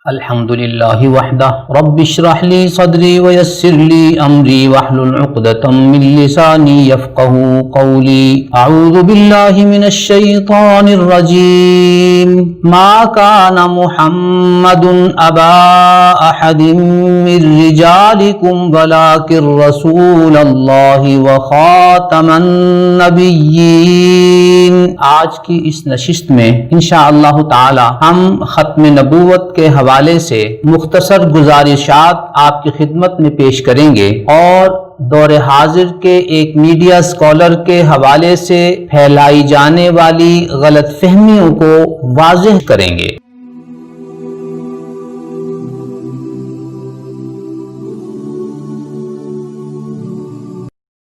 الحمدللہ وحدہ رب اشرح لی صدری ویسر لی امری واحلل عقدۃ من لسانی یفقہوا قولی اعوذ باللہ من الشیطان الرجیم ما کان محمد ابا احد من رجالکم ولکن رسول اللہ وخاتم النبیین۔ آج کی اس نشست میں انشاءاللہ تعالی ہم ختم نبوت کے حوالے سے مختصر گزارشات آپ کی خدمت میں پیش کریں گے اور دور حاضر کے ایک میڈیا اسکالر کے حوالے سے پھیلائی جانے والی غلط فہمیوں کو واضح کریں گے۔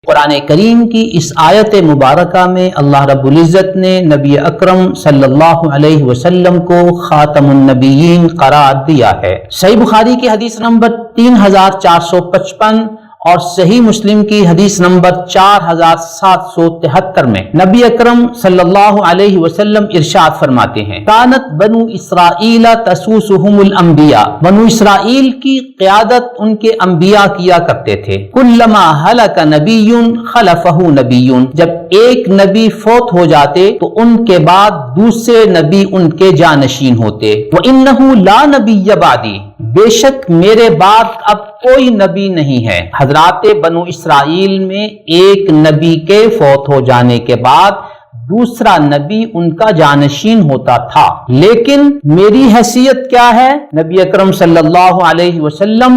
قرآن کریم کی اس آیت مبارکہ میں اللہ رب العزت نے نبی اکرم صلی اللہ علیہ وسلم کو خاتم النبیین قرار دیا ہے۔ صحیح بخاری کی حدیث نمبر 3455 اور صحیح مسلم کی حدیث نمبر 4773 میں نبی اکرم صلی اللہ علیہ وسلم ارشاد فرماتے ہیں، کانت بنو اسرائیل تسوسہم الانبیاء، بنو اسرائیل کی قیادت ان کے انبیاء کیا کرتے تھے۔ کلما ہلک نبی خلفہ نبی، جب ایک نبی فوت ہو جاتے تو ان کے بعد دوسرے نبی ان کے جانشین ہوتے۔ وَإِنَّهُ لَا نَبِيَّ بَعْدِي، بے شک میرے بعد اب کوئی نبی نہیں ہے۔ حضرات بنو اسرائیل میں ایک نبی کے فوت ہو جانے کے بعد دوسرا نبی ان کا جانشین ہوتا تھا، لیکن میری حیثیت کیا ہے؟ نبی اکرم صلی اللہ علیہ وسلم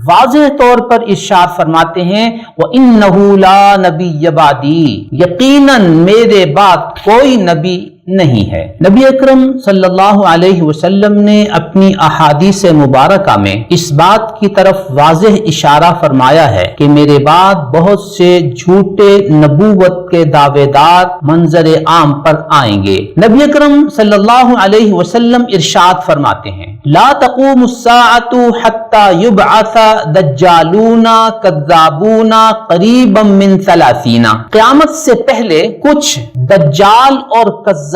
واضح طور پر ارشاد فرماتے ہیں، وَإِنَّهُ لَا نَبِيَّ بَعْدِي، یقیناً میرے بعد کوئی نبی نہیں ہے۔ نبی اکرم صلی اللہ علیہ وسلم نے اپنی احادیث مبارکہ میں اس بات کی طرف واضح اشارہ فرمایا ہے کہ میرے بعد بہت سے جھوٹے نبوت کے دعوے دار منظر عام پر آئیں گے۔ نبی اکرم صلی اللہ علیہ وسلم ارشاد فرماتے ہیں، لا تقوم الساعۃ حتی یبعث دجالون کذابون قریبا من 30، قیامت سے پہلے کچھ دجال اور کذاب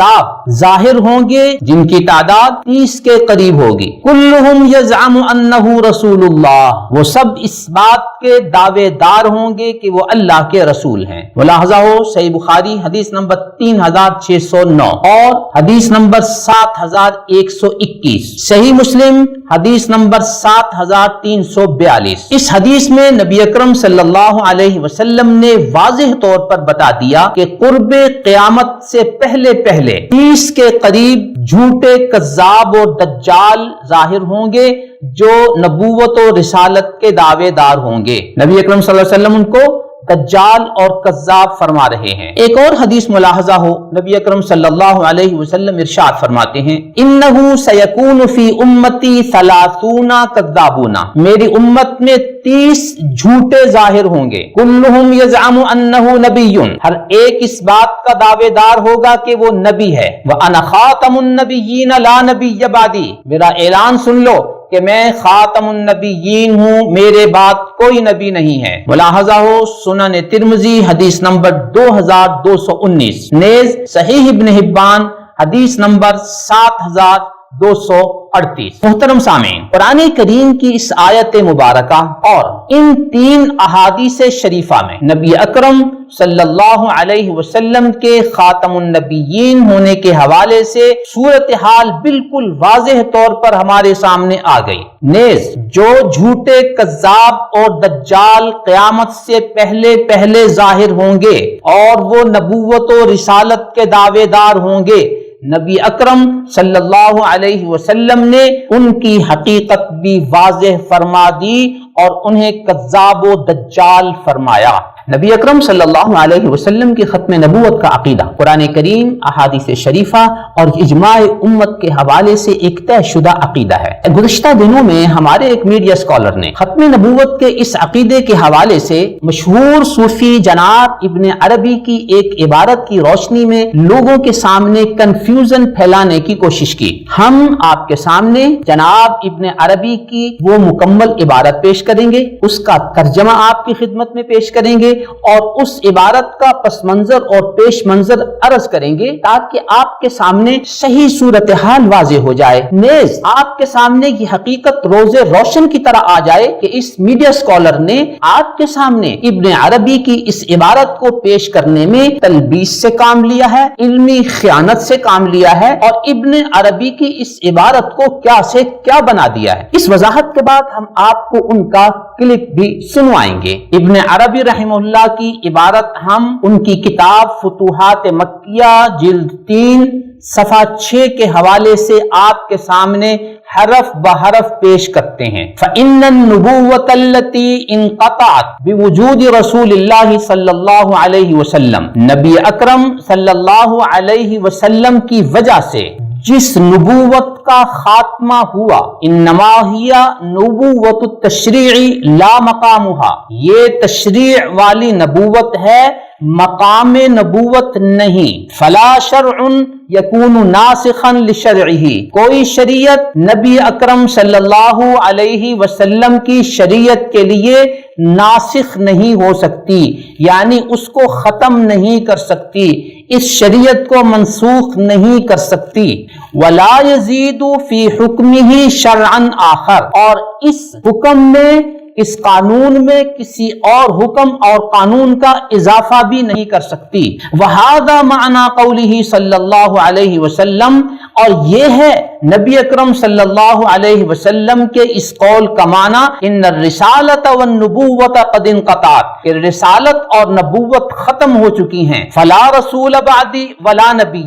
ظاہر ہوں گے جن کی تعداد 30 کے قریب ہوگی۔ کلہم یزعم انہ رسول اللہ، وہ سب اس بات کے دعوے دار ہوں گے کہ وہ اللہ کے رسول ہیں۔ ملاحظہ ہو صحیح بخاری حدیث نمبر 3609 اور حدیث نمبر 7121، صحیح مسلم حدیث نمبر 7342۔ اس حدیث میں نبی اکرم صلی اللہ علیہ وسلم نے واضح طور پر بتا دیا کہ قرب قیامت سے پہلے 30 کے قریب جھوٹے کذاب اور دجال ظاہر ہوں گے جو نبوت و رسالت کے دعوے دار ہوں گے۔ نبی اکرم صلی اللہ علیہ وسلم ان کو دجال اور کذاب فرما رہے ہیں۔ ایک اور حدیث ملاحظہ ہو، نبی اکرم صلی اللہ علیہ وسلم ارشاد فرماتے ہیں، انہ سیکون فی امتی 30 کذابون، میری امت میں 30 جھوٹے ظاہر ہوں گے۔ کلہم یزعم انہ نبی، ہر ایک اس بات کا دعوے دار ہوگا کہ وہ نبی ہے۔ وانا خاتم النبیین لا نبی بعدی، میرا اعلان سن لو کہ میں خاتم النبیین ہوں، میرے بعد کوئی نبی نہیں ہے۔ ملاحظہ ہو سنن ترمذی حدیث نمبر 2219، نیز صحیح ابن حبان حدیث نمبر 7238۔ محترم سامعین، قرآن کریم کی اس آیت مبارکہ اور ان 3 احادیث شریفہ میں نبی اکرم صلی اللہ علیہ وسلم کے خاتم النبیین ہونے کے حوالے سے صورتحال بالکل واضح طور پر ہمارے سامنے آ گئی۔ نیز جو جھوٹے کذاب اور دجال قیامت سے پہلے ظاہر ہوں گے اور وہ نبوت و رسالت کے دعوے دار ہوں گے، نبی اکرم صلی اللہ علیہ وسلم نے ان کی حقیقت بھی واضح فرما دی اور انہیں کذاب و دجال فرمایا۔ نبی اکرم صلی اللہ علیہ وسلم کی ختم نبوت کا عقیدہ قرآن کریم، احادیث شریفہ اور اجماع امت کے حوالے سے ایک طے شدہ عقیدہ ہے۔ گزشتہ دنوں میں ہمارے ایک میڈیا اسکالر نے ختم نبوت کے اس عقیدے کے حوالے سے مشہور صوفی جناب ابن عربی کی ایک عبارت کی روشنی میں لوگوں کے سامنے کنفیوژن پھیلانے کی کوشش کی۔ ہم آپ کے سامنے جناب ابن عربی کی وہ مکمل عبارت پیش کریں گے، اس کا ترجمہ آپ کی خدمت میں پیش کریں گے اور اس عبارت کا پس منظر اور پیش منظر عرض کریں گے تاکہ آپ کے سامنے صحیح صورتحال واضح ہو جائے، نیز آپ کے سامنے یہ حقیقت روز روشن کی طرح آ جائے کہ اس میڈیا اسکالر نے آپ کے سامنے ابن عربی کی اس عبارت کو پیش کرنے میں تلبیس سے کام لیا ہے، علمی خیانت سے کام لیا ہے اور ابن عربی کی اس عبارت کو کیا سے کیا بنا دیا ہے۔ اس وضاحت کے بعد ہم آپ کو ان کا کلپ بھی سنوائیں گے۔ ابن عربی رحمہ اللہ کی عبارت ہم ان کی کتاب فتوحات مکیہ جلد 3 صفحہ 6 کے حوالے سے آپ کے سامنے حرف بحرف پیش کرتے ہیں۔ فَإِنَّ النُّبُوَّةَ الَّتِي انقطعت بوجود رسول اللہ صلی اللہ علیہ وسلم، نبی اکرم صلی اللہ علیہ وسلم کی وجہ سے جس نبوت کا خاتمہ ہوا، انما ہی نبوت التشریع لا مقامها، یہ تشریع والی نبوت ہے، مقام نبوت نہیں۔ فلا شرع یکون ناسخا لشرعہ، کوئی شریعت نبی اکرم صلی اللہ علیہ وسلم کی شریعت کے لیے ناسخ نہیں ہو سکتی، یعنی اس کو ختم نہیں کر سکتی، اس شریعت کو منسوخ نہیں کر سکتی۔ ولا یزید فی حکمہ شرعا آخر، اور اس حکم میں، اس قانون میں کسی اور حکم اور قانون کا اضافہ بھی نہیں کر سکتی۔ وَهَذَا مَعْنَى قَوْلِهِ صلی اللہ علیہ وسلم، اور یہ ہے نبی اکرم صلی اللہ علیہ وسلم کے اس قول کا معنی، ان الرسالۃ والنبوۃ قد انقطعت، کہ رسالت اور نبوت ختم ہو چکی ہیں۔ فلا رسول بعدی ولا نبی،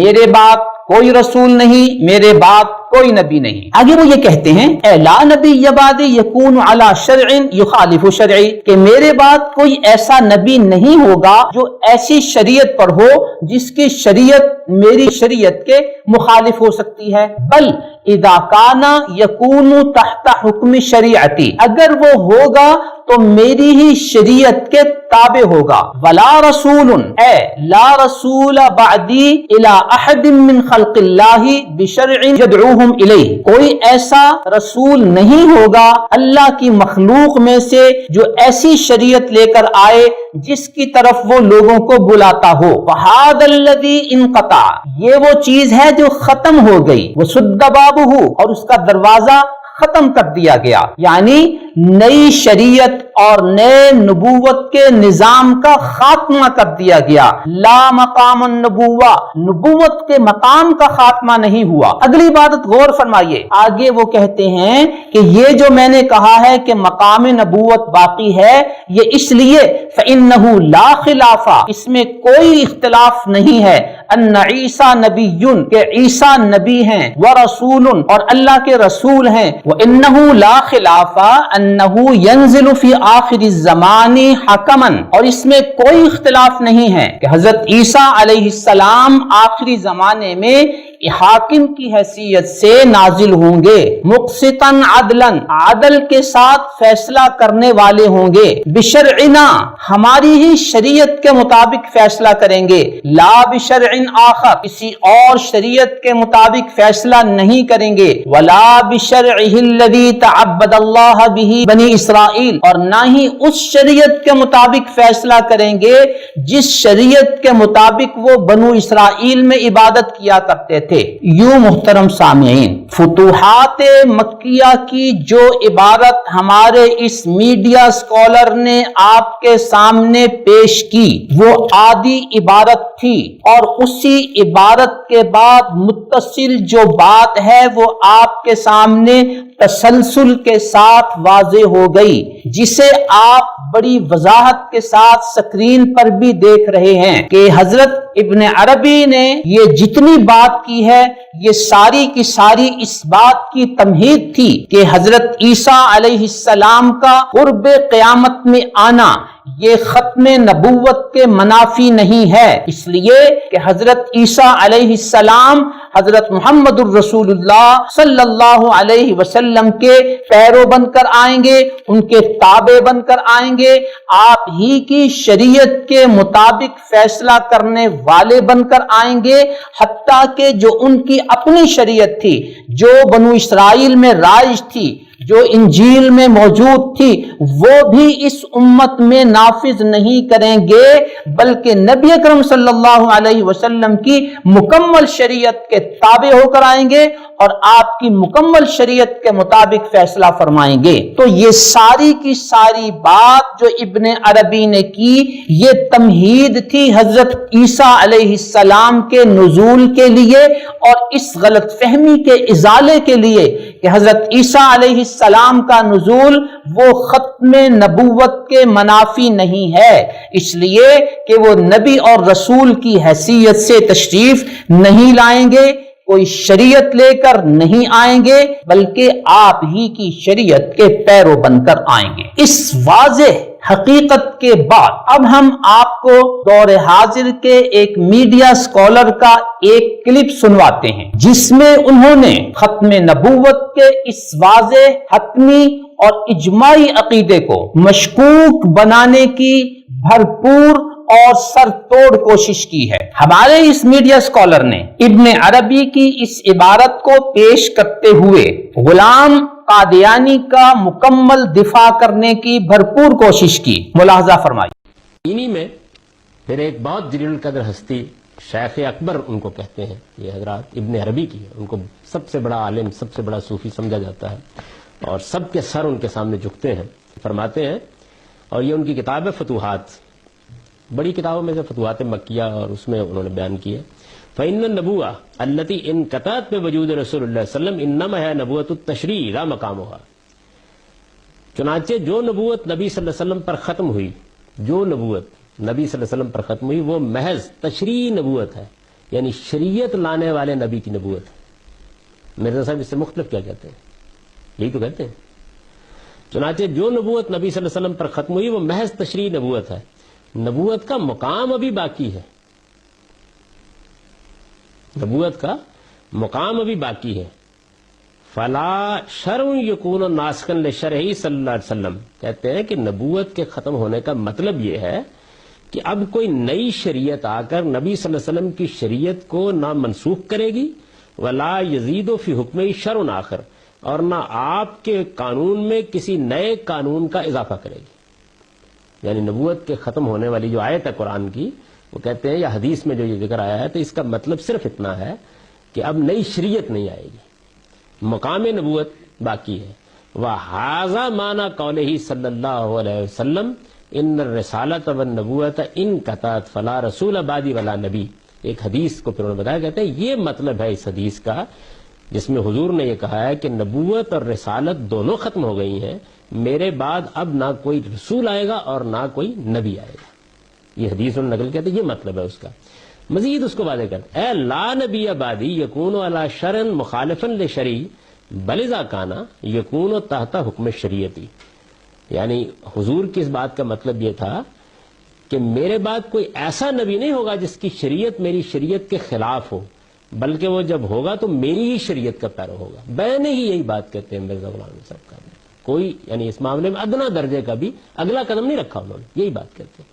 میرے بعد کوئی رسول نہیں، میرے بعد کوئی نبی نہیں۔ آگے وہ یہ کہتے ہیں اے لا نبی بعدی یکون علی شرع یخالف شرعی، کہ میرے بعد کوئی ایسا نبی نہیں ہوگا جو ایسی شریعت پر ہو جس کی شریعت میری شریعت کے مخالف ہو سکتی ہے۔ بل اذا کان یکون تحت حکم شریعتی، اگر وہ ہوگا تو میری ہی شریعت کے تابع ہوگا۔ ولا رسول، اے لا رسول بعدی الی احد من خلق اللہ بشرع یدعوہم الیہ، کوئی ایسا رسول نہیں ہوگا اللہ کی مخلوق میں سے جو ایسی شریعت لے کر آئے جس کی طرف وہ لوگوں کو بلاتا ہو۔ فہذا الذی انقطع، یہ وہ چیز ہے جو ختم ہو گئی، وسد بابہ، اور اس کا دروازہ ختم کر دیا گیا، یعنی نئی شریعت اور نئے نبوت کے نظام کا خاتمہ کر دیا گیا۔ لا مقام النبوہ، نبوت کے مقام کا خاتمہ نہیں ہوا۔ اگلی بات غور فرمائیے، آگے وہ کہتے ہیں کہ یہ جو میں نے کہا ہے کہ مقام نبوت باقی ہے، یہ اس لیے فإنہ لا خلاف، اس میں کوئی اختلاف نہیں ہے، ان عیسیٰ نبی، کہ عیسیٰ نبی ہیں، ورسول، اور اللہ کے رسول ہیں، وانہ لا خلاف انہ ينزل فی آخر الزمان حکما، اور اس میں کوئی اختلاف نہیں ہے کہ حضرت عیسیٰ علیہ السلام آخری زمانے میں حاکم کی حیثیت سے نازل ہوں گے، مقسطا عدلا، عدل کے ساتھ فیصلہ کرنے والے ہوں گے، بشرعنا، ہماری ہی شریعت کے مطابق فیصلہ کریں گے، لا بشرع آخر، کسی اور شریعت کے مطابق فیصلہ نہیں کریں گے، ولا بشرعہ الذی تعبد اللہ بہ بنی اسرائیل، اور نہ ہی اس شریعت کے مطابق فیصلہ کریں گے جس شریعت کے مطابق وہ بنو اسرائیل میں عبادت کیا کرتے تھے۔ یوں محترم سامعین، فتوحات مکیہ کی جو عبارت ہمارے اس میڈیا اسکالر نے آپ کے سامنے پیش کی وہ عادی عبارت تھی، اور اسی عبارت کے بعد متصل جو بات ہے وہ آپ کے سامنے تسلسل کے ساتھ واضح ہو گئی، جسے آپ بڑی وضاحت کے ساتھ سکرین پر بھی دیکھ رہے ہیں کہ حضرت ابن عربی نے یہ جتنی بات کی ہے یہ ساری کی ساری اس بات کی تمہید تھی کہ حضرت عیسیٰ علیہ السلام کا قرب قیامت میں آنا یہ ختم نبوت کے منافی نہیں ہے، اس لیے کہ حضرت عیسیٰ علیہ السلام حضرت محمد الرسول اللہ صلی اللہ علیہ وسلم کے پیرو بن کر آئیں گے، ان کے تابع بن کر آئیں گے، آپ ہی کی شریعت کے مطابق فیصلہ کرنے والے بن کر آئیں گے، حتیٰ کہ جو ان کی اپنی شریعت تھی، جو بنو اسرائیل میں رائج تھی، جو انجیل میں موجود تھی وہ بھی اس امت میں نافذ نہیں کریں گے، بلکہ نبی اکرم صلی اللہ علیہ وسلم کی مکمل شریعت کے تابع ہو کر آئیں گے اور آپ کی مکمل شریعت کے مطابق فیصلہ فرمائیں گے۔ تو یہ ساری کی ساری بات جو ابن عربی نے کی، یہ تمہید تھی حضرت عیسیٰ علیہ السلام کے نزول کے لیے اور اس غلط فہمی کے ازالے کے لیے کہ حضرت عیسیٰ علیہ السلام کا نزول وہ ختم نبوت کے منافی نہیں ہے، اس لیے کہ وہ نبی اور رسول کی حیثیت سے تشریف نہیں لائیں گے، کوئی شریعت لے کر نہیں آئیں گے، بلکہ آپ ہی کی شریعت کے پیرو بن کر آئیں گے۔ اس واضح حقیقت کے بعد اب ہم آپ کو دور حاضر کے ایک میڈیا سکولر کا ایک کلپ سنواتے ہیں، جس میں انہوں نے ختم نبوت کے اس واضح، حتمی اور اجماعی عقیدے کو مشکوک بنانے کی بھرپور اور سر توڑ کوشش کی ہے۔ ہمارے اس میڈیا سکولر نے ابن عربی کی اس عبارت کو پیش کرتے ہوئے غلام قادیانی کا مکمل دفاع کرنے کی بھرپور کوشش کی۔ ملاحظہ فرمائیے۔ انہی میں پھر ایک بہت جلیل القدر ہستی شیخ اکبر ان کو کہتے ہیں، یہ حضرات ابن عربی کی ہے، ان کو سب سے بڑا عالم، سب سے بڑا صوفی سمجھا جاتا ہے اور سب کے سر ان کے سامنے جھکتے ہیں۔ فرماتے ہیں، اور یہ ان کی کتاب ہے فتوحات، بڑی کتابوں میں سے فتوحات مکیہ، اور اس میں انہوں نے بیان کیا فَإِنَّ النَّبُوَّةَ الَّتِي انْقَطَعَتْ بِوُجُودِ رسول اللہ صلی اللہ علیہ وسلم انما ہے نبوت التشریع لا مقامها۔ چنانچہ جو نبوت نبی صلی اللہ علیہ وسلم پر ختم ہوئی، جو نبوت نبی صلی اللہ علیہ وسلم پر ختم ہوئی وہ محض تشریعی نبوت ہے، یعنی شریعت لانے والے نبی کی نبوت ہے۔ مرزا صاحب اس سے مختلف کیا کہتے ہیں؟ یہی تو کہتے ہیں۔ چنانچہ جو نبوت نبی صلی اللہ علیہ وسلم پر ختم ہوئی وہ محض تشریعی نبوت ہے، نبوت کا مقام ابھی باقی ہے، نبوت کا مقام ابھی باقی ہے۔ فلا شرع یکون ناسخا لشرعہ صلی اللہ علیہ وسلم، کہتے ہیں کہ نبوت کے ختم ہونے کا مطلب یہ ہے کہ اب کوئی نئی شریعت آ کر نبی صلی اللہ علیہ وسلم کی شریعت کو نہ منسوخ کرے گی، ولا یزید فی حکمہ شرع آخر، اور نہ آپ کے قانون میں کسی نئے قانون کا اضافہ کرے گی۔ یعنی نبوت کے ختم ہونے والی جو آیت ہے قرآن کی، وہ کہتے ہیں یا حدیث میں جو یہ ذکر آیا ہے، تو اس کا مطلب صرف اتنا ہے کہ اب نئی شریعت نہیں آئے گی، مقام نبوت باقی ہے۔ وَهَذَا مَعْنَى قَوْلِهِ صلی اللہ علیہ وسلم ان الرسالۃ والنبوۃ انقطعت فلا رسول بعدی ولا نبی۔ ایک حدیث کو پھر انہوں نے بتایا، کہتے ہیں یہ مطلب ہے اس حدیث کا جس میں حضور نے یہ کہا ہے کہ نبوت اور رسالت دونوں ختم ہو گئی ہیں، میرے بعد اب نہ کوئی رسول آئے گا اور نہ کوئی نبی آئے گا۔ یہ حدیث انہوں نے نقل کیا، یہ مطلب ہے اس کا۔ مزید اس کو واضح کرتے اے لا نبی بعدی یکون علی شرع مخالفا لشریع بل اذا کان یکون تحت حکم شریعتی۔ یعنی حضور کی اس بات کا مطلب یہ تھا کہ میرے بعد کوئی ایسا نبی نہیں ہوگا جس کی شریعت میری شریعت کے خلاف ہو، بلکہ وہ جب ہوگا تو میری ہی شریعت کا پیرو ہوگا۔ بین ہی یہی بات کہتے ہیں مرزا غلام صاحب کا، کوئی یعنی اس معاملے میں ادنا درجے کا بھی اگلا قدم نہیں رکھا انہوں نے، یہی بات کہتے ہیں۔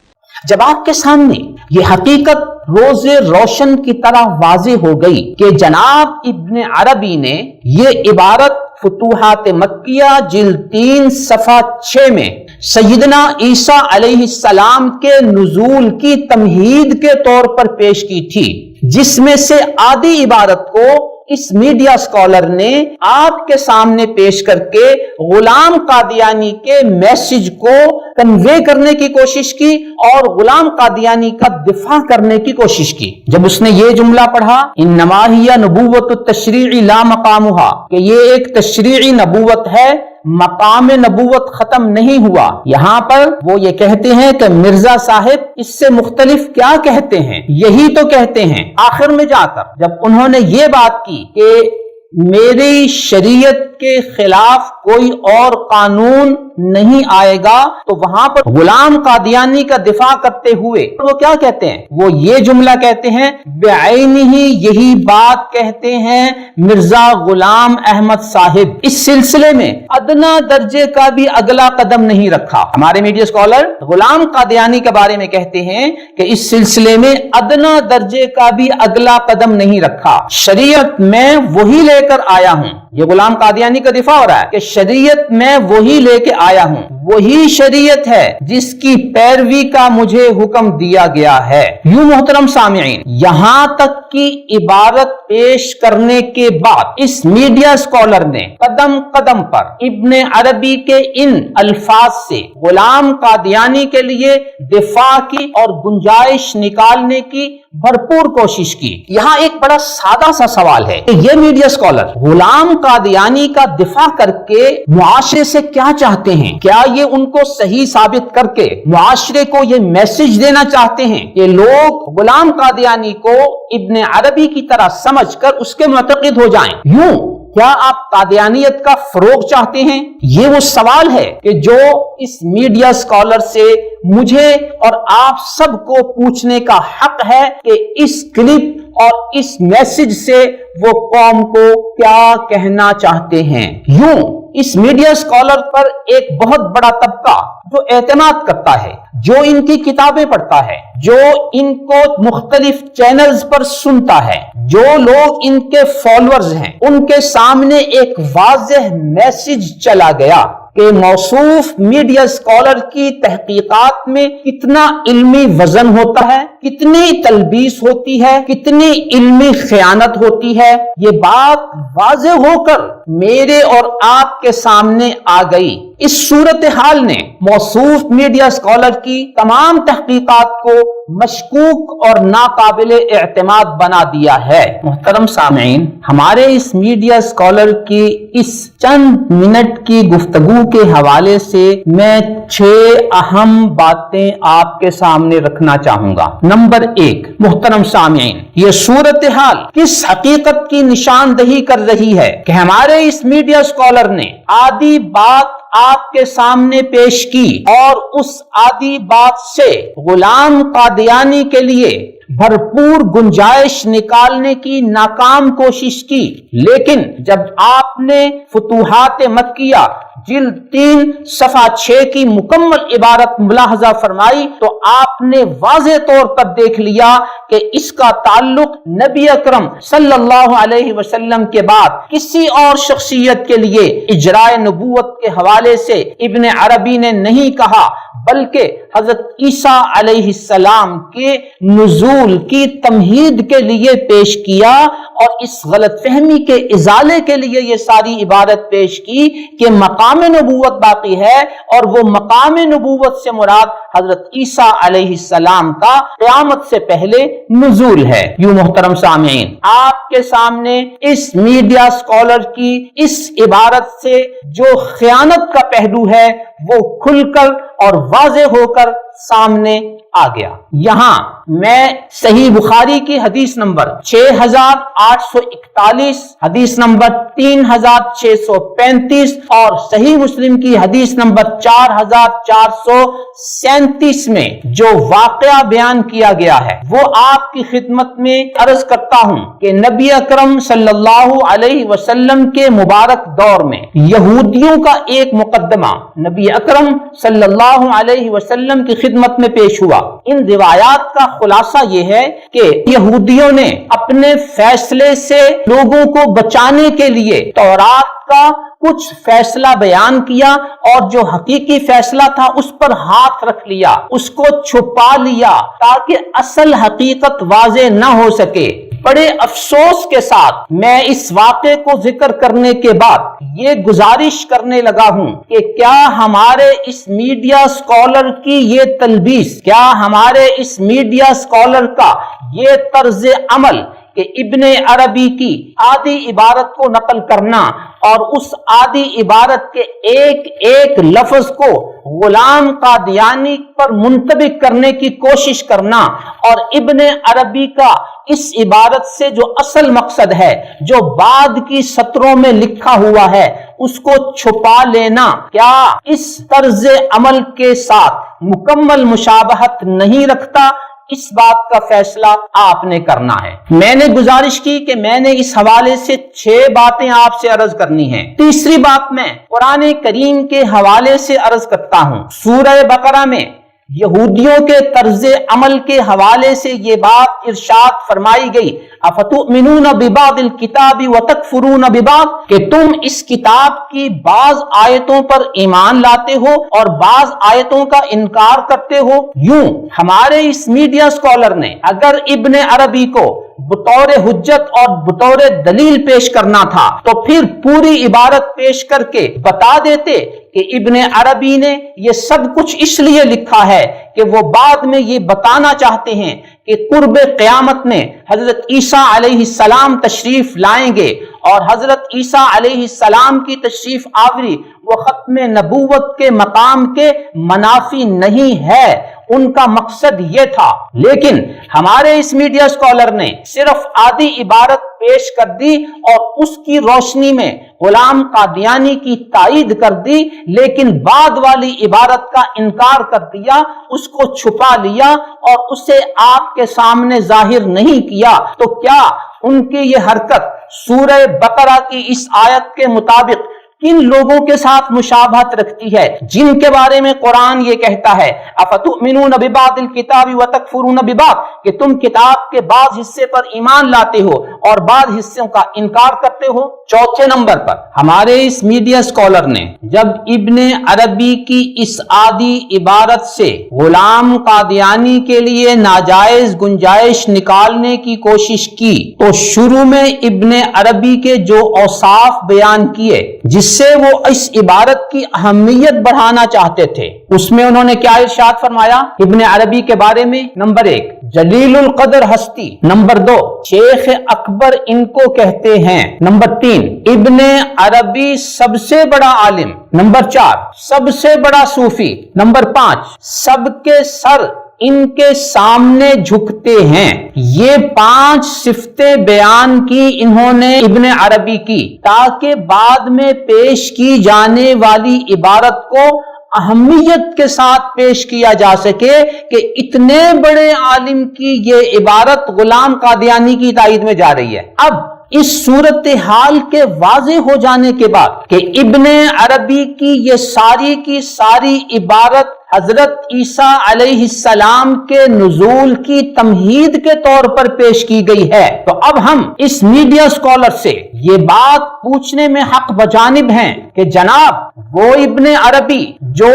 جب آپ کے سامنے یہ حقیقت روز روشن کی طرح واضح ہو گئی کہ جناب ابن عربی نے یہ عبارت فتوحات مکیہ جلد 3 صفحہ 6 میں سیدنا عیسیٰ علیہ السلام کے نزول کی تمہید کے طور پر پیش کی تھی، جس میں سے آدھی عبارت کو اس میڈیا سکولر نے آپ کے سامنے پیش کر کے غلام قادیانی کے میسج کو کنوے کرنے کی کوشش کی اور غلام قادیانی کا دفاع کرنے کی کوشش کی۔ جب اس نے یہ جملہ پڑھا انما ہی نبوت التشریع لا مقامها، کہ یہ ایک تشریعی نبوت ہے، مقام نبوت ختم نہیں ہوا، یہاں پر وہ یہ کہتے ہیں کہ مرزا صاحب اس سے مختلف کیا کہتے ہیں، یہی تو کہتے ہیں۔ آخر میں جا کر جب انہوں نے یہ بات کی کہ میری شریعت کے خلاف کوئی اور قانون نہیں آئے گا تو وہاں پر غلام قادیانی کا دفاع کرتے ہوئے وہ کیا کہتے ہیں؟ وہ یہ جملہ کہتے ہیں، بعینہ یہی بات کہتے ہیں مرزا غلام احمد صاحب، اس سلسلے میں ادنا درجے کا بھی اگلا قدم نہیں رکھا۔ ہمارے میڈیا اسکالر غلام قادیانی کے بارے میں کہتے ہیں کہ اس سلسلے میں ادنا درجے کا بھی اگلا قدم نہیں رکھا، شریعت میں وہی لے کر آیا ہوں۔ یہ غلام قادیانی کا دفاع ہو رہا ہے کہ شریعت میں وہی لے کے آیا ہوں، وہی شریعت ہے جس کی پیروی کا مجھے حکم دیا گیا ہے۔ یوں محترم سامعین، یہاں تک کی عبارت پیش کرنے کے بعد اس میڈیا اسکالر نے قدم قدم پر ابن عربی کے ان الفاظ سے غلام قادیانی کے لیے دفاع کی اور گنجائش نکالنے کی بھرپور کوشش کی۔ یہاں ایک بڑا سادہ سا سوال ہے کہ یہ میڈیا اسکالر غلام قادیانی کا دفاع کر کے معاشرے سے کیا چاہتے ہیں؟ کیا یہ ان کو صحیح ثابت کر کے معاشرے کو یہ میسج دینا چاہتے ہیں کہ لوگ غلام قادیانی کو ابن عربی کی طرح سمجھ کر اس کے معتقد ہو جائیں؟ یوں کیا آپ قادیانیت کا فروغ چاہتے ہیں؟ یہ وہ سوال ہے کہ جو اس میڈیا اسکالر سے مجھے اور آپ سب کو پوچھنے کا حق ہے کہ اس کلپ اور اس میسج سے وہ قوم کو کیا کہنا چاہتے ہیں۔ یوں اس میڈیا اسکالر پر ایک بہت بڑا طبقہ جو اعتماد کرتا ہے، جو ان کی کتابیں پڑھتا ہے، جو ان کو مختلف چینلز پر سنتا ہے، جو لوگ ان کے فالوورز ہیں، ان کے سامنے ایک واضح میسج چلا گیا کہ موصوف میڈیا اسکالر کی تحقیقات میں کتنا علمی وزن ہوتا ہے، کتنی تلبیس ہوتی ہے، کتنی علمی خیانت ہوتی ہے۔ یہ بات واضح ہو کر میرے اور آپ کے سامنے آ گئی۔ اس صورتحال نے موصوف میڈیا اسکالر کی تمام تحقیقات کو مشکوک اور ناقابل اعتماد بنا دیا ہے۔ محترم سامعین، ہمارے اس میڈیا اسکالر کی اس چند منٹ کی گفتگو کے حوالے سے میں 6 اہم باتیں آپ کے سامنے رکھنا چاہوں گا۔ نمبر 1، محترم سامعین، یہ صورتحال کس حقیقت کی نشاندہی کر رہی ہے کہ ہمارے اس میڈیا اسکالر نے آدھی بات آپ کے سامنے پیش کی اور اس آدھی بات سے غلام قادیانی کے لیے بھرپور گنجائش نکالنے کی ناکام کوشش کی، لیکن جب آپ نے فتوحات مکیہ جلد 3 صفحہ 6 کی مکمل عبارت ملاحظہ فرمائی تو آپ نے واضح طور پر دیکھ لیا کہ اس کا تعلق نبی اکرم صلی اللہ علیہ وسلم کے بعد کسی اور شخصیت کے لیے اجراء نبوت کے حوالے سے ابن عربی نے نہیں کہا، بلکہ حضرت عیسیٰ علیہ السلام کے نزول کی تمہید کے لیے پیش کیا، اور اس غلط فہمی کے ازالے کے لیے یہ ساری عبارت پیش کی کہ مقام نبوت باقی ہے، اور وہ مقام نبوت سے مراد حضرت عیسیٰ علیہ السلام کا قیامت سے پہلے نزول ہے۔ یوں محترم سامعین، آپ کے سامنے اس میڈیا اسکالر کی اس عبارت سے جو خیانت کا پہلو ہے وہ کھل کر اور واضح ہو کر سامنے آ گیا۔ یہاں میں صحیح بخاری کی حدیث نمبر 6841، حدیث نمبر 3635 اور صحیح مسلم کی حدیث نمبر 4437 میں جو واقعہ بیان کیا گیا ہے وہ آپ کی خدمت میں عرض کرتا ہوں کہ نبی اکرم صلی اللہ علیہ وسلم کے مبارک دور میں یہودیوں کا ایک مقدمہ نبی اکرم صلی اللہ علیہ وسلم کی خدمت میں پیش ہوا۔ ان روایات کا خلاصہ یہ ہے کہ یہودیوں نے اپنے فیصلے سے لوگوں کو بچانے کے لیے تورات کا کچھ فیصلہ بیان کیا، اور جو حقیقی فیصلہ تھا اس پر ہاتھ رکھ لیا، اس کو چھپا لیا تاکہ اصل حقیقت واضح نہ ہو سکے۔ بڑے افسوس کے ساتھ میں اس واقعے کو ذکر کرنے کے بعد یہ گزارش کرنے لگا ہوں کہ کیا ہمارے اس میڈیا اسکالر کی یہ تلبیس، کیا ہمارے اس میڈیا اسکالر کا یہ طرز عمل کہ ابن عربی کی آدھی عبارت کو نقل کرنا اور اس آدھی عبارت کے ایک ایک لفظ کو غلام قادیانی پر منطبق کرنے کی کوشش کرنا اور ابن عربی کا اس عبارت سے جو اصل مقصد ہے، جو بعد کی سطروں میں لکھا ہوا ہے، اس کو چھپا لینا، کیا اس طرز عمل کے ساتھ مکمل مشابہت نہیں رکھتا؟ اس بات کا فیصلہ آپ نے کرنا ہے۔ میں نے گزارش کی کہ میں نے اس حوالے سے 6 باتیں آپ سے عرض کرنی ہیں۔ تیسری بات میں قرآن کریم کے حوالے سے عرض کرتا ہوں۔ سورہ بقرہ میں یہودیوں کے طرز عمل کے حوالے سے یہ بات ارشاد فرمائی گئی، افتؤمنون ببعض الکتاب وتکفرون ببعض، کہ تم اس کتاب کی بعض آیتوں پر ایمان لاتے ہو اور بعض آیتوں کا انکار کرتے ہو۔ یوں ہمارے اس میڈیا اسکالر نے اگر ابن عربی کو بطور حجت اور بطور دلیل پیش کرنا تھا تو پھر پوری عبارت پیش کر کے بتا دیتے کہ ابن عربی نے یہ سب کچھ اس لیے لکھا ہے کہ وہ بعد میں یہ بتانا چاہتے ہیں کہ قرب قیامت میں حضرت عیسیٰ علیہ السلام تشریف لائیں گے، اور حضرت عیسیٰ علیہ السلام کی تشریف آوری وہ ختم نبوت کے مقام کے منافی نہیں ہے۔ ان کا مقصد یہ تھا، لیکن ہمارے اس میڈیا اسکالر نے صرف آدھی عبارت پیش کر دی اور اس کی روشنی میں غلام قادیانی کی تائید کر دی، لیکن بعد والی عبارت کا انکار کر دیا، اس کو چھپا لیا اور اسے آپ کے سامنے ظاہر نہیں کیا۔ تو کیا ان کی یہ حرکت سورہ بقرہ کی اس آیت کے مطابق کن لوگوں کے ساتھ مشابہت رکھتی ہے جن کے بارے میں قرآن یہ کہتا ہے افتؤمنون ببعض الکتاب وتکفرون ببعض، کہ تم کتاب کے بعض حصے پر ایمان لاتے ہو اور بعض حصوں کا انکار کرتے ہو؟ چوتھے نمبر پر ہمارے اس میڈیا اسکالر نے جب ابن عربی کی اس آدھی عبارت سے غلام قادیانی کے لیے ناجائز گنجائش نکالنے کی کوشش کی تو شروع میں ابن عربی کے جو اوصاف بیان کیے جس سے وہ اس عبارت کی اہمیت بڑھانا چاہتے تھے، اس میں انہوں نے کیا ارشاد فرمایا ابن عربی کے بارے میں؟ نمبر 1 جلیل القدر ہستی، نمبر 2 شیخ اکبر ان کو کہتے ہیں، نمبر 3 ابن عربی سب سے بڑا عالم، نمبر 4 سب سے بڑا صوفی، نمبر 5 سب کے سر ان کے سامنے جھکتے ہیں۔ یہ 5 صفتیں بیان کی انہوں نے ابن عربی کی تاکہ بعد میں پیش کی جانے والی عبارت کو اہمیت کے ساتھ پیش کیا جا سکے کہ اتنے بڑے عالم کی یہ عبارت غلام قادیانی کی تائید میں جا رہی ہے۔ اب اس صورتحال کے واضح ہو جانے کے بعد کہ ابن عربی کی یہ ساری کی ساری عبارت حضرت عیسیٰ علیہ السلام کے نزول کی تمہید کے طور پر پیش کی گئی ہے، تو اب ہم اس میڈیا اسکالر سے یہ بات پوچھنے میں حق بجانب ہیں کہ جناب وہ ابن عربی جو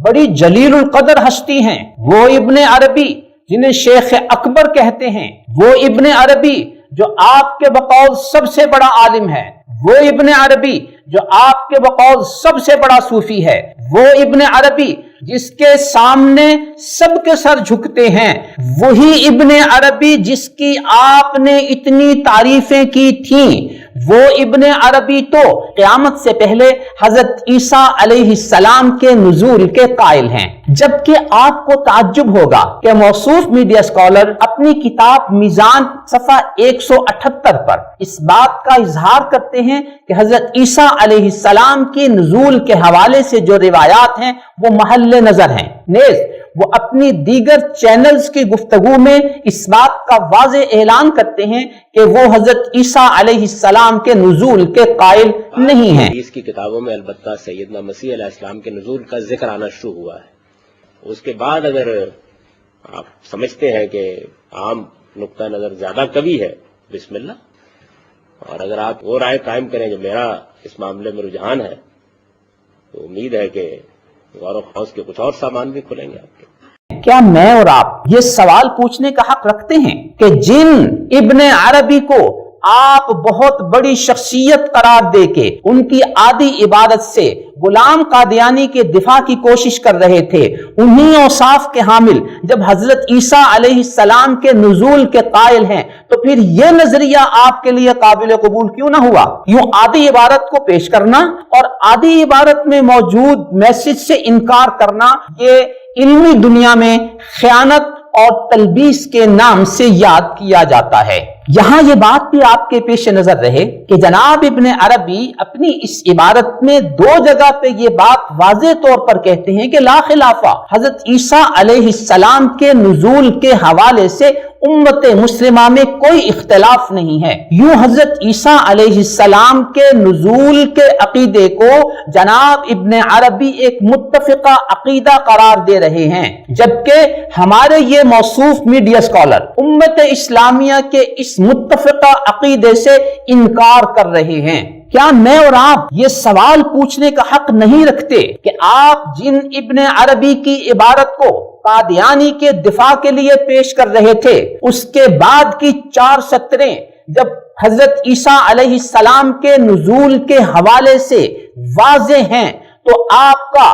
بڑی جلیل القدر ہستی ہیں، وہ ابن عربی جنہیں شیخ اکبر کہتے ہیں، وہ ابن عربی جو آپ کے بقول سب سے بڑا عالم ہے، وہ ابن عربی جو آپ کے بقول سب سے بڑا صوفی ہے، وہ ابن عربی جس کے سامنے سب کے سر جھکتے ہیں، وہی ابن عربی جس کی آپ نے اتنی تعریفیں کی تھیں، وہ ابن عربی تو قیامت سے پہلے حضرت عیسیٰ علیہ السلام کے نزول کے قائل ہیں۔ جبکہ آپ کو تعجب ہوگا کہ موصوف میڈیا اسکالر اپنی کتاب میزان صفحہ 178 پر اس بات کا اظہار کرتے ہیں کہ حضرت عیسیٰ علیہ السلام کی نزول کے حوالے سے جو روایات ہیں وہ محل نظر ہیں، نیز وہ اپنی دیگر چینلز کی گفتگو میں اس بات کا واضح اعلان کرتے ہیں کہ وہ حضرت عیسیٰ علیہ السلام کے نزول کے قائل نہیں ہیں۔ حدیث کی کتابوں میں البتہ سیدنا مسیح علیہ السلام کے نزول کا ذکر آنا شروع ہوا ہے۔ اس کے بعد اگر آپ سمجھتے ہیں کہ عام نقطہ نظر زیادہ قوی ہے، بسم اللہ، اور اگر آپ وہ رائے قائم کریں جو میرا اس معاملے میں رجحان ہے، تو امید ہے کہ غور و خوض کے کچھ اور سامان بھی کھلیں گے آپ کے۔ کیا میں اور آپ یہ سوال پوچھنے کا حق رکھتے ہیں کہ جن ابن عربی کو آپ بہت بڑی شخصیت قرار دے کے ان کی عادی عبادت سے غلام قادیانی کے دفاع کی کوشش کر رہے تھے، انہی اوصاف کے حامل جب حضرت عیسیٰ علیہ السلام کے نزول کے قائل ہیں تو پھر یہ نظریہ آپ کے لیے قابل قبول کیوں نہ ہوا؟ یوں عادی عبادت کو پیش کرنا اور عادی عبادت میں موجود میسج سے انکار کرنا، یہ علمی دنیا میں خیانت اور تلبیس کے نام سے یاد کیا جاتا ہے۔ یہاں یہ بات بھی آپ کے پیش نظر رہے کہ جناب ابن عربی اپنی اس عبارت میں دو جگہ پہ یہ بات واضح طور پر کہتے ہیں کہ لا خلافہ، حضرت عیسیٰ علیہ السلام کے نزول کے حوالے سے امت مسلمہ میں کوئی اختلاف نہیں ہے۔ یوں حضرت عیسیٰ علیہ السلام کے نزول کے عقیدے کو جناب ابن عربی ایک متفقہ عقیدہ قرار دے رہے ہیں، جبکہ ہمارے یہ موصوف میڈیا اسکالر امت اسلامیہ کے اس متفقہ عقیدے سے انکار کر رہے ہیں۔ کیا میں اور آپ یہ سوال پوچھنے کا حق نہیں رکھتے کہ آپ جن ابن عربی کی عبارت کو قادیانی کے دفاع کے لیے پیش کر رہے تھے، اس کے بعد کی 4 سطریں جب حضرت عیسیٰ علیہ السلام کے نزول کے حوالے سے واضح ہیں تو آپ کا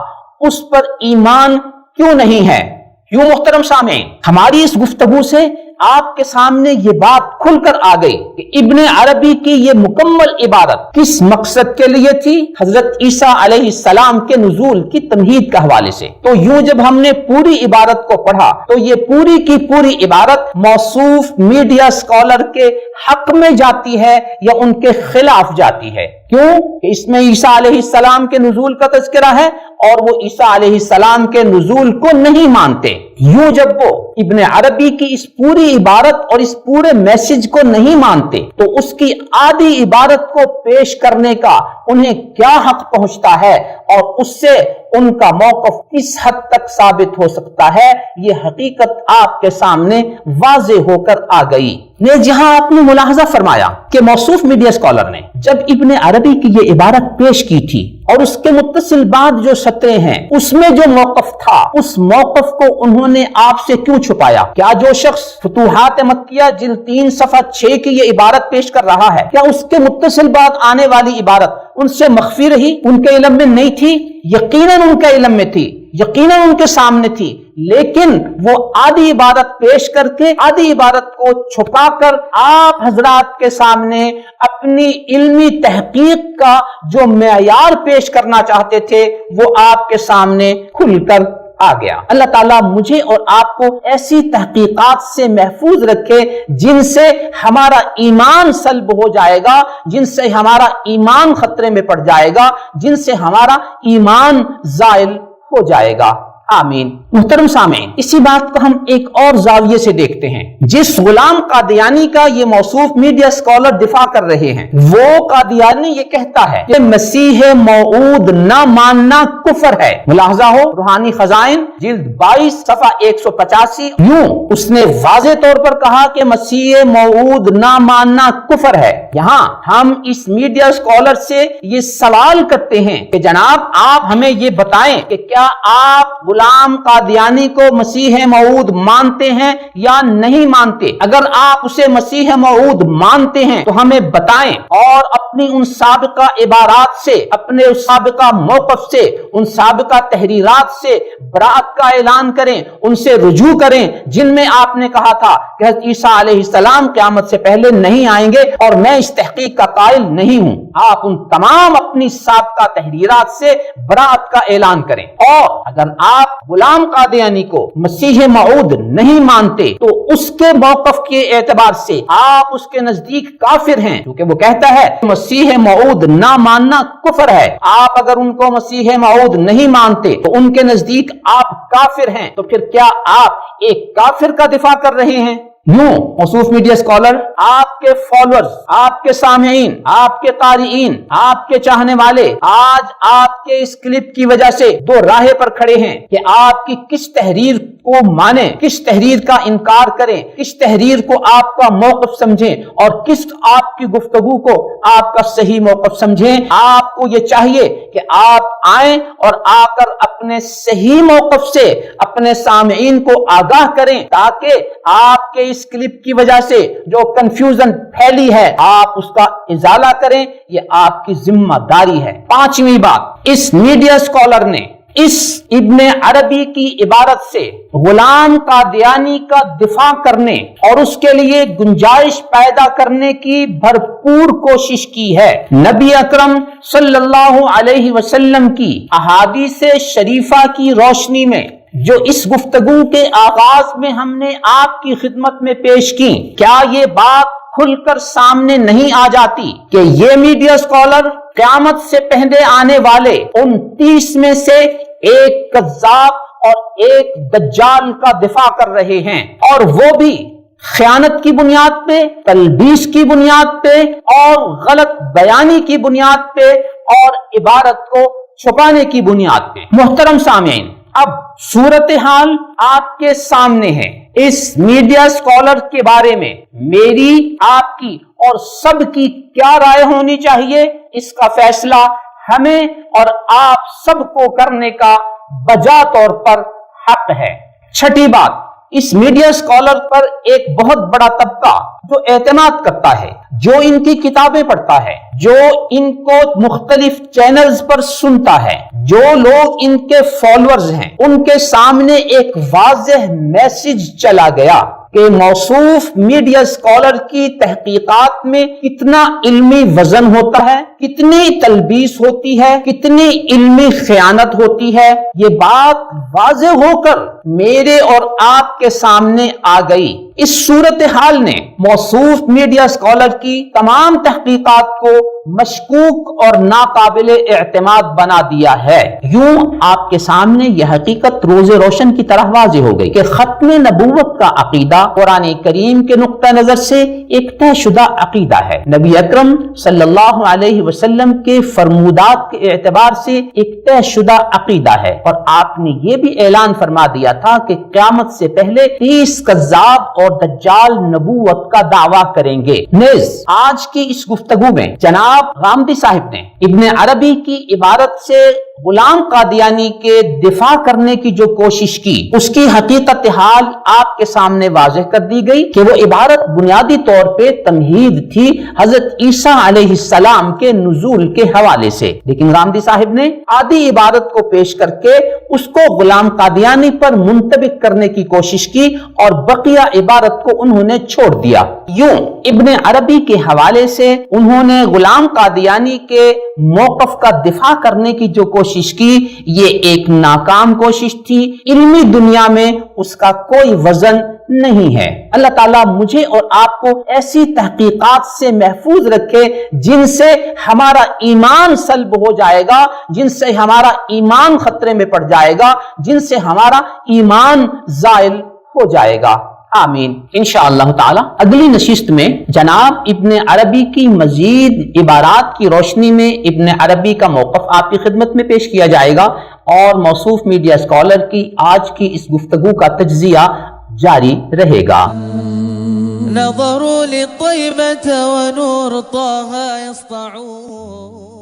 اس پر ایمان کیوں نہیں ہے؟ یوں محترم سامعین، ہماری اس گفتگو سے آپ کے سامنے یہ بات کھل کر آ گئی کہ ابن عربی کی یہ مکمل عبارت کس مقصد کے لیے تھی؟ حضرت عیسیٰ علیہ السلام کے نزول کی تمہید کے حوالے سے۔ تو یوں جب ہم نے پوری عبارت کو پڑھا تو یہ پوری کی پوری عبارت موصوف میڈیا اسکالر کے حق میں جاتی ہے یا ان کے خلاف جاتی ہے؟ کیوں کہ اس میں عیسیٰ علیہ السلام کے نزول کا تذکرہ ہے اور وہ عیسیٰ علیہ السلام کے نزول کو نہیں مانتے۔ یوں جب وہ ابن عربی کی اس پوری عبارت اور اس پورے میسج کو نہیں مانتے تو اس کی آدھی عبارت کو پیش کرنے کا انہیں کیا حق پہنچتا ہے اور اس سے ان کا موقف کس حد تک ثابت ہو سکتا ہے؟ یہ حقیقت آپ کے سامنے واضح ہو کر آ گئی۔ جہاں آپ نے ملاحظہ فرمایا کہ موصوف میڈیا اسکالر نے جب ابن عربی کی یہ عبارت پیش کی تھی اور اس کے متصل بعد جو سطریں ہیں اس میں جو موقف تھا، اس موقف کو انہوں نے آپ سے کیوں چھپایا؟ کیا جو شخص فتوحات مکیہ جلد 3 صفحہ 6 کی یہ عبارت پیش کر رہا ہے، کیا اس کے متصل بعد آنے والی عبارت ان سے مخفی رہی، ان کے علم میں نہیں تھی؟ یقیناً ان کے علم میں تھی، یقیناً ان کے سامنے تھی، لیکن وہ آدھی عبارت پیش کر کے آدھی عبارت کو چھپا کر آپ حضرات کے سامنے اپنی علمی تحقیق کا جو معیار پیش کرنا چاہتے تھے وہ آپ کے سامنے کھل کر آ گیا۔ اللہ تعالیٰ مجھے اور آپ کو ایسی تحقیقات سے محفوظ رکھے جن سے ہمارا ایمان سلب ہو جائے گا، جن سے ہمارا ایمان خطرے میں پڑ جائے گا، جن سے ہمارا ایمان زائل ہو جائے گا۔ آمین۔ محترم سامعین، اسی بات کو ہم ایک اور زاویے سے دیکھتے ہیں۔ جس غلام قادیانی کا یہ موصوف میڈیا اسکالر دفاع کر رہے ہیں، وہ قادیانی یہ کہتا ہے کہ مسیح موعود نہ ماننا کفر ہے۔ ملاحظہ ہو روحانی خزائن جلد 22 صفحہ 185، یوں اس نے واضح طور پر کہا کہ مسیح موعود نہ ماننا کفر ہے۔ یہاں ہم اس میڈیا اسکالر سے یہ سوال کرتے ہیں کہ جناب آپ ہمیں یہ بتائیں کہ کیا آپ غلام قادیانی کو مسیح موعود مانتے ہیں یا نہیں مانتے؟ اگر آپ اسے مسیح موعود مانتے ہیں تو ہمیں بتائیں اور اپنی ان سابقہ عبارات سے، اپنے اس سابقہ موقف سے، ان سابقہ تحریرات سے برات کا اعلان کریں، ان سے رجوع کریں جن میں آپ نے کہا تھا کہ حضرت عیسیٰ علیہ السلام قیامت سے پہلے نہیں آئیں گے اور میں اس تحقیق کا قائل نہیں ہوں۔ آپ ان تمام اپنی سابقہ تحریرات سے برات کا اعلان کریں، اور اگر آپ غلام قادیانی کو مسیح موعود نہیں مانتے تو اس کے موقف کے اعتبار سے آپ اس کے نزدیک کافر ہیں، کیونکہ وہ کہتا ہے مسیح موعود نہ ماننا کفر ہے۔ آپ اگر ان کو مسیح موعود نہیں مانتے تو ان کے نزدیک آپ کافر ہیں، تو پھر کیا آپ ایک کافر کا دفاع کر رہے ہیں؟ یوں موصوف میڈیا اسکالر آپ کے فالوورز، آپ کے سامعین، آپ کے قارئین، آپ کے چاہنے والے آج آپ کے اس کلپ کی وجہ سے دو راہے پر کھڑے ہیں کہ آپ کی کس تحریر کو مانیں، کس تحریر کا انکار کریں، کس تحریر کو آپ کا موقف سمجھیں اور کس آپ کی گفتگو کو آپ کا صحیح موقف سمجھیں۔ آپ کو یہ چاہیے کہ آپ آئیں اور آ کر اپنے صحیح موقف سے اپنے سامعین کو آگاہ کریں تاکہ آپ کے اس اس کلپ کی وجہ سے جو کنفیوژن پھیلی ہے آپ اس کا ازالہ کریں، یہ آپ کی ذمہ داری ہے۔ پانچویں بات، اس میڈیا اسکالر نے اس ابن عربی کی عبارت سے غلام قادیانی کا دفاع کرنے اور اس کے لیے گنجائش پیدا کرنے کی بھرپور کوشش کی ہے۔ نبی اکرم صلی اللہ علیہ وسلم کی احادیث شریفہ کی روشنی میں جو اس گفتگو کے آغاز میں ہم نے آپ کی خدمت میں پیش کی، کیا یہ بات کھل کر سامنے نہیں آ جاتی کہ یہ میڈیا اسکالر قیامت سے پہلے آنے والے 29 میں سے ایک کذاب اور ایک دجال کا دفاع کر رہے ہیں، اور وہ بھی خیانت کی بنیاد پہ، تلبیس کی بنیاد پہ اور غلط بیانی کی بنیاد پہ اور عبارت کو چھپانے کی بنیاد پہ۔ محترم سامعین، اب صورتحال آپ کے سامنے ہے۔ اس میڈیا اسکالر کے بارے میں میری، آپ کی اور سب کی کیا رائے ہونی چاہیے، اس کا فیصلہ ہمیں اور آپ سب کو کرنے کا بجا طور پر حق ہے۔ چھٹی بات، اس میڈیا اسکالر پر ایک بہت بڑا طبقہ جو اعتماد کرتا ہے، جو ان کی کتابیں پڑھتا ہے، جو ان کو مختلف چینلز پر سنتا ہے، جو لوگ ان کے فالوورز ہیں، ان کے سامنے ایک واضح میسج چلا گیا کہ موصوف میڈیا اسکالر کی تحقیقات میں کتنا علمی وزن ہوتا ہے، کتنی تلبیس ہوتی ہے، کتنی علمی خیانت ہوتی ہے۔ یہ بات واضح ہو کر میرے اور آپ کے سامنے آ گئی۔ اس صورتحال نے موصوف میڈیا اسکالر کی تمام تحقیقات کو مشکوک اور ناقابل اعتماد بنا دیا ہے۔ یوں آپ کے سامنے یہ حقیقت روز روشن کی طرح واضح ہو گئی کہ ختم نبوت کا عقیدہ قرآن کریم کے نقطہ نظر سے ایک طے شدہ عقیدہ ہے۔ نبی اکرم صلی اللہ علیہ وسلم کے فرمودات کے اعتبار سے ایک طے شدہ عقیدہ ہے، اور آپ نے یہ بھی اعلان فرما دیا تھا کہ قیامت سے پہلے 30 کذاب اور دجال نبوت کا دعویٰ کریں گے۔ نیز آج کی اس گفتگو میں جناب غامدی صاحب نے ابن عربی کی عبارت سے غلام قادیانی کے دفاع کرنے کی جو کوشش کی، اس کی حقیقت حال آپ کے سامنے واضح کر دی گئی کہ وہ عبارت بنیادی طور پہ تمہید تھی حضرت عیسیٰ علیہ السلام کے نزول کے حوالے سے، لیکن غامدی صاحب نے آدھی عبارت کو پیش کر کے اس کو غلام قادیانی پر منطبق کرنے کی کوشش کی اور بقیہ عبارت کو انہوں نے چھوڑ دیا۔ یوں ابن عربی کے حوالے سے انہوں نے غلام قادیانی کے موقف کا دفاع کرنے کی جو کوشش کی، یہ ایک ناکام کوشش تھی۔ علمی دنیا میں اس کا کوئی وزن نہیں ہے۔ اللہ تعالیٰ مجھے اور آپ کو ایسی تحقیقات سے محفوظ رکھے جن سے ہمارا ایمان سلب ہو جائے گا، جن سے ہمارا ایمان خطرے میں پڑ جائے گا، جن سے ہمارا ایمان زائل ہو جائے گا۔ آمین انشاءاللہ تعالی۔ اگلی نشست میں جناب ابن عربی کی مزید عبارات کی روشنی میں ابن عربی کا موقف آپ کی خدمت میں پیش کیا جائے گا، اور موصوف میڈیا اسکالر کی آج کی اس گفتگو کا تجزیہ جاری رہے گا۔ نظروا للطيبة ونور طه يسطعون